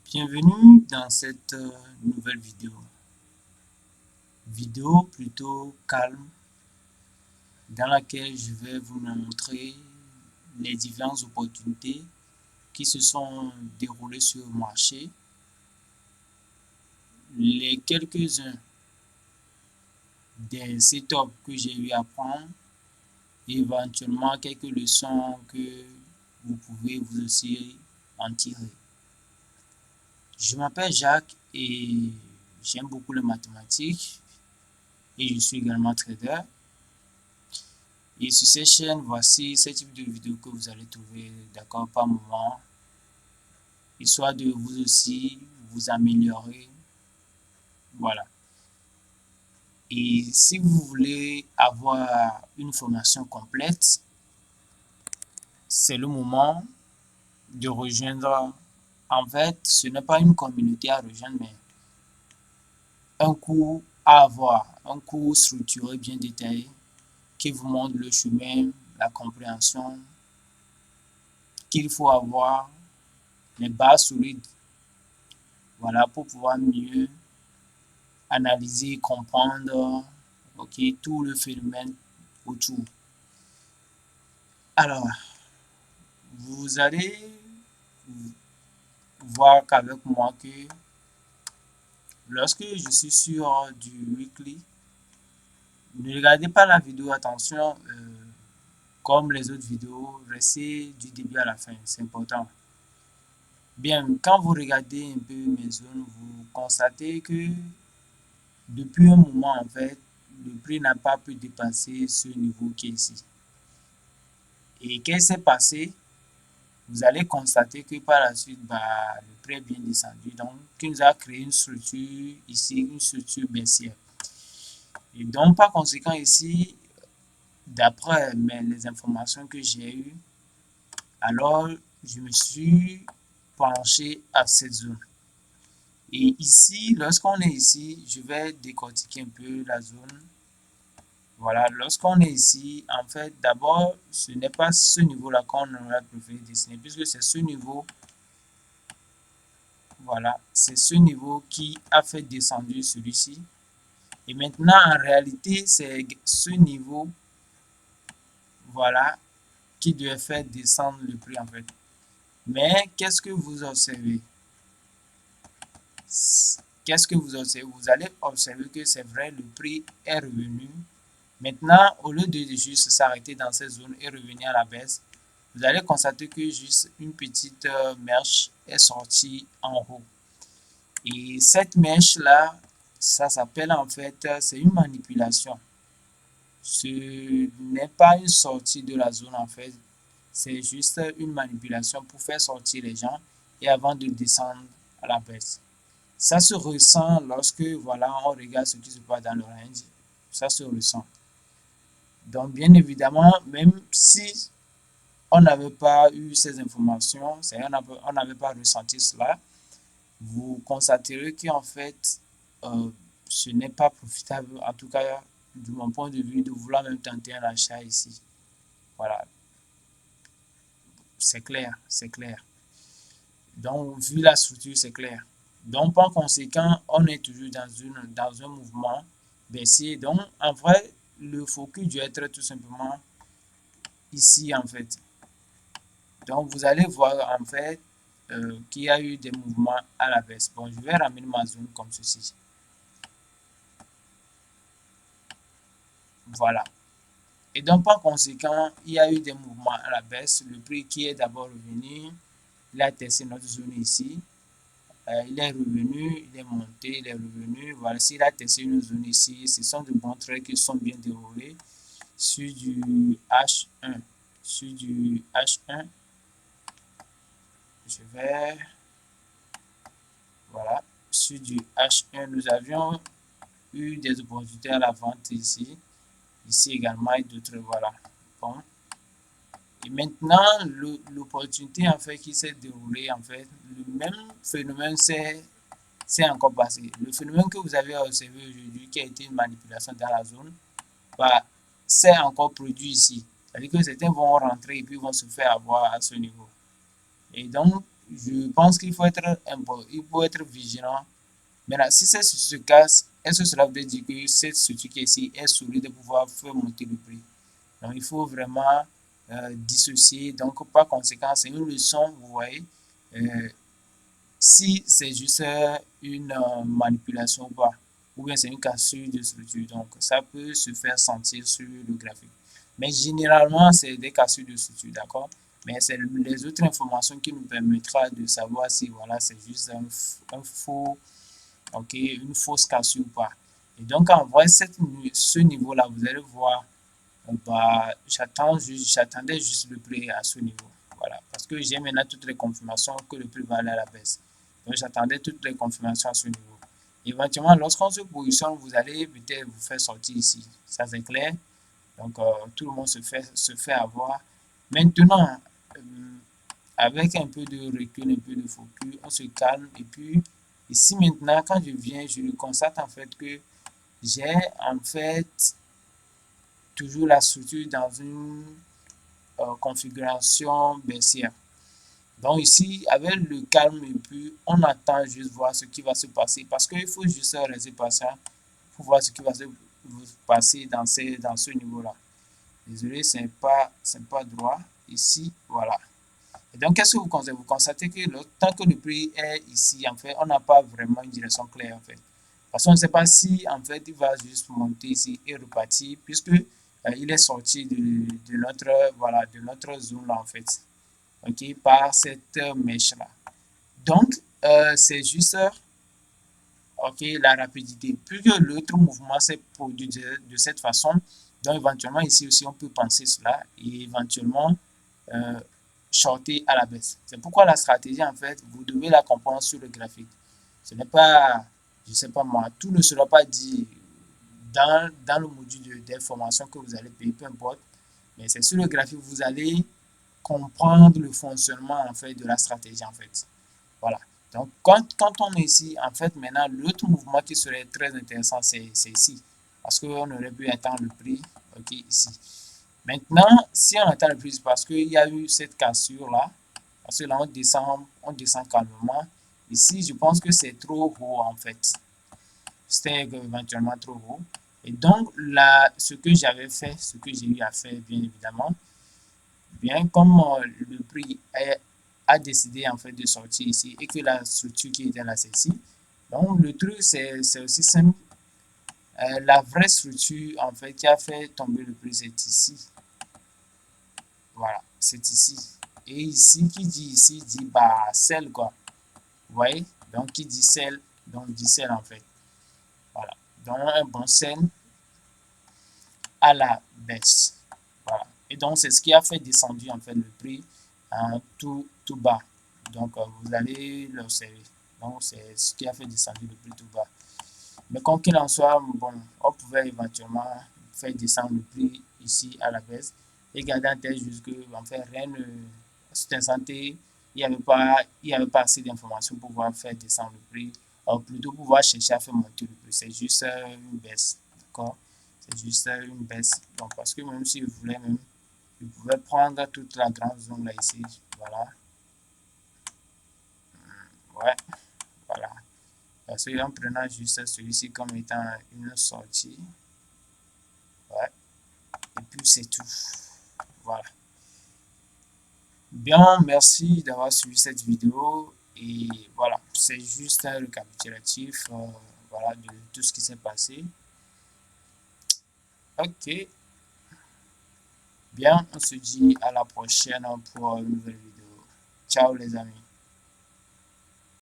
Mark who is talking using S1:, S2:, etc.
S1: Bienvenue dans cette nouvelle vidéo plutôt calme dans laquelle je vais vous montrer les différentes opportunités qui se sont déroulées sur le marché, les quelques-uns des setups que j'ai eu à prendre et éventuellement quelques leçons que vous pouvez vous aussi en tirer. Je m'appelle Jacques et j'aime beaucoup les mathématiques et je suis également trader. Et sur cette chaîne, voici ce type de vidéo que vous allez trouver d'accord par moment, histoire de vous aussi vous améliorer. Voilà. Et si vous voulez avoir une formation complète, c'est le moment de rejoindre. En fait, ce n'est pas une communauté à rejoindre, mais un cours à avoir, un cours structuré, bien détaillé, qui vous montre le chemin, la compréhension qu'il faut avoir, les bases solides, voilà, pour pouvoir mieux analyser, comprendre, ok, tout le phénomène autour. Alors, vous allez voir qu'avec moi que lorsque je suis sur du weekly, ne regardez pas la vidéo, attention, comme les autres vidéos, restez du début à la fin, c'est important. Bien, quand vous regardez un peu mes zones, vous constatez que depuis un moment, en fait, le prix n'a pas pu dépasser ce niveau qui est ici. Et qu'est-ce qui s'est passé? Vous allez constater que par la suite, le prix est bien descendu. Donc, qui nous a créé une structure ici, une structure baissière. Et donc, par conséquent, ici, d'après les informations que j'ai eues, alors je me suis penché à cette zone. Et ici, lorsqu'on est ici, je vais décortiquer un peu la zone. Voilà, lorsqu'on est ici, en fait, d'abord, ce n'est pas ce niveau-là qu'on aurait préféré dessiner, puisque c'est ce niveau, voilà, c'est ce niveau qui a fait descendre celui-ci. Et maintenant, en réalité, c'est ce niveau, voilà, qui devait faire descendre le prix, en fait. Mais qu'est-ce que vous observez? Qu'est-ce que vous observez? Vous allez observer que c'est vrai, le prix est revenu. Maintenant, au lieu de juste s'arrêter dans cette zone et revenir à la baisse, vous allez constater que juste une petite mèche est sortie en haut. Et cette mèche-là, ça s'appelle en fait, c'est une manipulation. Ce n'est pas une sortie de la zone en fait, c'est juste une manipulation pour faire sortir les gens et avant de descendre à la baisse. Ça se ressent lorsque voilà, on regarde ce qui se passe dans le range. Ça se ressent. Donc, bien évidemment, même si on n'avait pas eu ces informations, on n'avait pas ressenti cela, vous constaterez qu'en fait, euh, ce n'est pas profitable, en tout cas, de mon point de vue, de vouloir même tenter un achat ici. Voilà, c'est clair, c'est clair. Donc, vu la structure, c'est clair. Donc, par conséquent, on est toujours dans un mouvement baissier. Donc, en vrai, le focus doit être tout simplement ici, en fait. Donc, vous allez voir, en fait, qu'il y a eu des mouvements à la baisse. Bon, je vais ramener ma zone comme ceci. Voilà. Et donc, par conséquent, il y a eu des mouvements à la baisse. Le prix qui est d'abord revenu, il a testé notre zone ici. Il est revenu, il est monté, il est revenu. Voilà, s'il a testé une zone ici, ce sont de bons traits qui sont bien déroulés sur du H1. Sur du H1, je vais, voilà, sur du H1, nous avions eu des opportunités à la vente ici. Ici également et d'autres, voilà. Bon. Et maintenant, l'opportunité en fait qui s'est déroulée, en fait, le même phénomène s'est encore passé. Le phénomène que vous avez observé aujourd'hui, qui a été une manipulation dans la zone, bah, s'est encore produit ici. C'est-à-dire que certains vont rentrer et puis vont se faire avoir à ce niveau. Et donc, je pense qu'il faut il faut être vigilant. Maintenant, si cette structure se casse, est-ce que cela veut dire que cette structure qui est ici est solide pour pouvoir faire monter le prix? Donc, il faut vraiment dissocier. Donc, par conséquent, c'est une leçon, vous voyez, euh, si c'est juste une manipulation ou bien c'est une cassure de structure. Donc, ça peut se faire sentir sur le graphique. Mais généralement, c'est des cassures de structure, d'accord? Mais c'est les autres informations qui nous permettra de savoir si voilà, c'est juste un faux, ok, une fausse cassure ou pas. Et donc, en vrai, ce niveau-là, vous allez voir, bah, j'attendais juste le prix à ce niveau. Voilà. Parce que j'ai maintenant toutes les confirmations que le prix va aller à la baisse. Donc, j'attendais toutes les confirmations à ce niveau. Éventuellement, lorsqu'on se positionne, vous allez peut-être vous faire sortir ici. Ça, c'est clair. Donc, tout le monde se fait avoir. Maintenant, euh, avec un peu de recul, un peu de focus, on se calme. Et puis, ici maintenant, quand je viens, je constate en fait que j'ai en fait toujours la structure dans une configuration baissière. Donc ici, avec le calme et puis on attend juste voir ce qui va se passer parce qu'il faut juste rester patient pour voir ce qui va se passer dans ce niveau-là. Désolé, c'est pas droit. Ici, voilà. Et donc, qu'est-ce que vous constatez? Vous constatez que tant que le prix est ici, en fait, on n'a pas vraiment une direction claire, en fait. Parce qu'on ne sait pas si, en fait, il va juste monter ici et repartir, puisque il est sorti voilà, de notre zone, là, en fait, ok, par cette mèche-là. Donc, c'est juste, ok, la rapidité. Plus que l'autre mouvement s'est produit de cette façon, donc éventuellement, ici aussi, on peut penser cela et éventuellement, euh, shorter à la baisse. C'est pourquoi la stratégie, en fait, vous devez la comprendre sur le graphique. Ce n'est pas, je ne sais pas moi, tout ne sera pas dit dans le module d'information que vous allez payer, peu importe, mais c'est sur le graphique que vous allez comprendre le fonctionnement, en fait, de la stratégie, en fait. Voilà. Donc, quand on est ici, en fait, maintenant, l'autre mouvement qui serait très intéressant, c'est ici. Parce qu'on aurait pu attendre le prix, ok, ici. Maintenant, si on attend le prix, parce qu'il y a eu cette cassure-là, parce que là, on descend calmement. Ici, je pense que c'est trop haut, en fait. C'était éventuellement trop haut. Et donc, là, ce que j'avais fait, ce que j'ai eu à faire, bien évidemment, bien comme le prix a décidé, en fait, de sortir ici et que la structure qui était là, c'est ici. Donc, le truc, c'est aussi simple. La vraie structure, en fait, qui a fait tomber le prix, c'est ici. Voilà, c'est ici. Et ici, qui dit ici, dit bah, celle, quoi. Vous voyez? Donc, qui dit celle, donc dit celle, en fait. Voilà. Donc, un bon sel à la baisse. Voilà. Et donc, c'est ce qui a fait descendre, en fait, le prix tout bas. Donc, vous allez l'observer. Donc, c'est ce qui a fait descendre le prix tout bas. Mais quoi qu'il en soit, bon, on pouvait éventuellement faire descendre le prix ici à la baisse et garder en tête juste que, en fait, rien ne, à cet instant T, il y avait pas assez d'informations pour pouvoir faire descendre le prix, ou plutôt pouvoir chercher à faire monter le prix. C'est juste une baisse, d'accord? C'est juste une baisse. Donc, parce que même si je voulais même, je pouvais prendre toute la grande zone là ici, voilà, ouais, voilà. Parce qu'en prenant juste celui-ci comme étant une sortie, ouais, et puis c'est tout. Voilà. Bien, merci d'avoir suivi cette vidéo. Et voilà, c'est juste un récapitulatif voilà, de tout ce qui s'est passé. Ok, bien, on se dit à la prochaine pour une nouvelle vidéo. Ciao les amis.